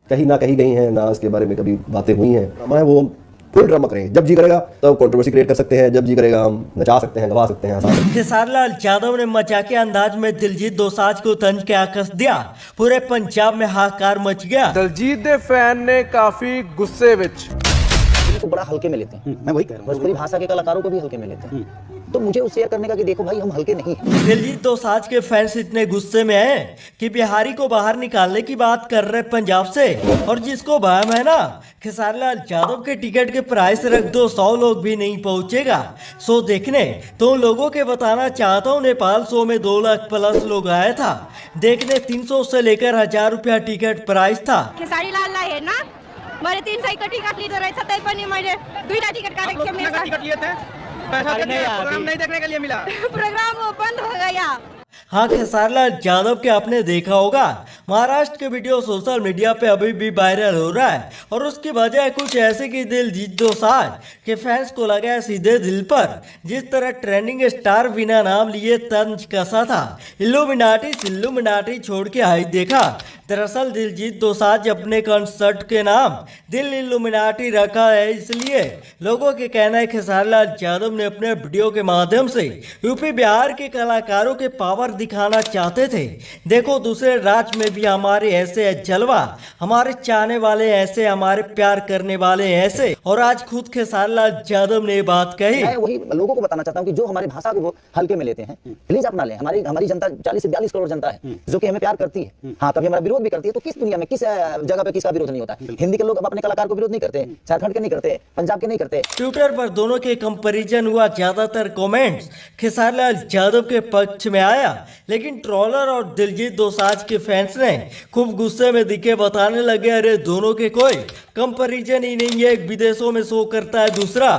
कहीं ना कहीं गई हैं, ना इसके बारे में कभी बातें हुई हैं। हमारे वो फुल ड्रामा करेंगे, जब जी करेगा तब कंट्रोवर्सी क्रिएट कर सकते हैं, जब जी करेगा हम नचा सकते हैं, गवा सकते हैं। खेसारी लाल यादव ने मजाकिया अंदाज में दिलजीत दोसांझ को तंज के आकस दिया। पूरे पंजाब में हाहाकार मच गया। दिलजीत दे फैन ने काफी गुस्से विच को बड़ा हल्के में लेते हैं। मैं वही कह रहा हूँ, भोजपुरी भाषा के कलाकारों को भी हल्के में लेते हैं। तो मुझे उसे शेयर करने का कि देखो भाई हम हल्के नहीं हैं। दिलजीत दोसांझ के फैंस इतने गुस्से में हैं कि बिहारी को बाहर निकालने की बात कर रहे पंजाब से। और जिसको वहम है ना खेसारी लाल यादव के टिकट के प्राइस रख दो, 100 लोग भी नहीं पहुंचेगा शो देखने। तो उन लोगों के बताना चाहता हूँ, नेपाल शो में 2 लाख प्लस लोग आया था देखने। 300 से लेकर 1000 रुपया टिकट प्राइस था। खेसारी लाललाई हेर्न मैले 300 को टिकट लिँदो रहेछ, तै पनि मैले 2टा टिकट काटेको थिएँ। मेरे टिकट लिए थे, पैसा प्रोग्राम नहीं देखने के लिए मिला। प्रोग्राम बंद हो गया। हाँ, खेसारी लाल यादव के आपने देखा होगा, महाराष्ट्र के वीडियो सोशल मीडिया पे अभी भी वायरल हो रहा है। और उसकी वजह कुछ ऐसे कि दिलजीत दोसांझ के फैंस को लगा है सीधे दिल पर। जिस तरह ट्रेंडिंग स्टार बिना नाम लिए तंज कसा था, इल्लुमिनाटी सिल्लुमिनाटी छोड़ के हाई देखा। दरअसल दिलजीत दोसांझ अपने कंसर्ट के नाम दिल इल्लुमिनाटी रखा है, इसलिए लोगों के कहना है खेसारी लाल यादव ने अपने वीडियो के माध्यम से यूपी बिहार के कलाकारों के पावर दिखाना चाहते थे। देखो दूसरे राज्य में भी हमारे ऐसे जलवा, हमारे चाहने वाले ऐसे, हमारे प्यार करने वाले ऐसे। और आज खुद खेसारी लाल यादव ने बात कही। मैं वही लोगों को बताना चाहता हूँ कि जो हमारी भाषा को हल्के में लेते हैं, प्लीज अपना लें। हमारी जनता 40 से 42 करोड़ जनता है जो कि हमें प्यार करती है। हाँ, कभी हमारा विरोध भी करती है। तो किस दुनिया में, किस जगह पे किसका विरोध नहीं होता है? हिंदी के लोग अपने कलाकार को विरोध नहीं करते, झारखंड के नहीं करते, पंजाब के नहीं करते। ट्विटर पर दोनों के कंपैरिजन हुआ, ज्यादातर कमेंट्स खेसारी लाल यादव के पक्ष में आया। लेकिन ट्रोलर और दिलजीत दोसांझ के फैंस ने खूब गुस्से में दिखे, बताने लगे अरे दोनों के कोई कंपैरिजन ही नहीं है। एक विदेशों में शो करता है, दूसरा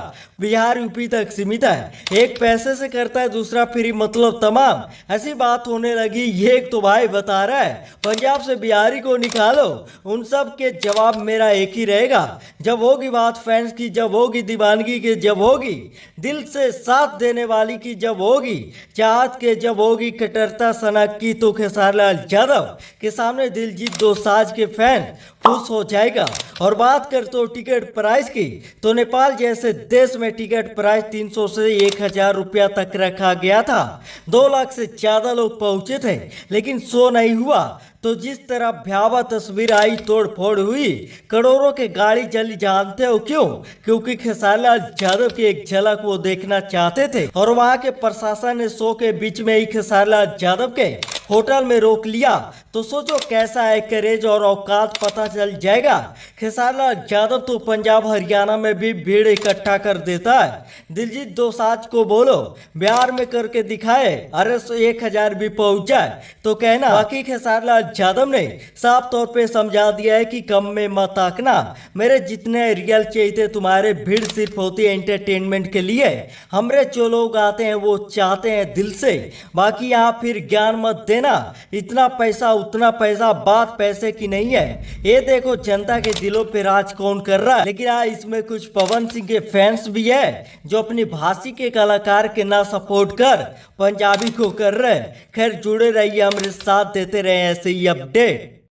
बिहार यूपी तक सीमित है। एक पैसे से करता है, दूसरा फ्री, मतलब तमाम। ऐसी बात होने लगी। ये एक तो भाई बता रहा है पंजाब से बिहारी को निकालो, उन सब के जवाब मेरा एक ही रहेगा। जब होगी बात फैंस की, जब होगी दीवानगी की, जब होगी दिल से साथ देने वाली की, जब होगी चाहत के, जब होगी कट्टरता सनक की, तो खेसारी लाल यादव के सामने दिलजीत दोसांझ के फैन खुश हो जाएगा। और बात कर तो टिकट प्राइस की, तो नेपाल जैसे देश में टिकट प्राइस 300 से 1000 रुपया तक रखा गया था। 2 लाख से ज्यादा लोग पहुंचे थे, लेकिन शो नहीं हुआ। तो जिस तरह भयावह तस्वीर आई, तोड़ फोड़ हुई, करोड़ों के गाड़ी जली, जानते हो क्यों? क्योंकि खेसारी लाल यादव की एक झलक वो देखना चाहते थे। और वहां के प्रशासन ने शो के बीच में ही खेसारी लाल यादव के होटल में रोक लिया। तो सोचो कैसा है करेज और औकात, पता चल जाएगा। खेसारी लाल यादव तो पंजाब हरियाणा में भी भीड़ इकट्ठा कर देता है। दिलजीत दोसांझ को बोलो बिहार में करके दिखाए, अरे 1000 भी पहुंच जाए तो कहना। बाकी खेसारी लाल यादव ने साफ तौर पे समझा दिया है कि कम में मत आंकना। मेरे जितने रियल चाहिए तुम्हारे भीड़ सिर्फ होती है एंटरटेनमेंट के लिए। हमरे जो लोग आते हैं वो चाहते हैं दिल से। बाकी यहाँ फिर ज्ञान मत देना, इतना पैसा उतना पैसा, बात पैसे की नहीं है। ये देखो जनता के दिलों पे राज कौन कर रहा है। लेकिन हाँ, इसमें कुछ पवन सिंह के फैंस भी है जो अपनी भाषी के कलाकार के ना सपोर्ट कर पंजाबी को कर रहे हैं। खैर जुड़े रहिए, हमारे साथ देते रहे ऐसे ही अपडेट।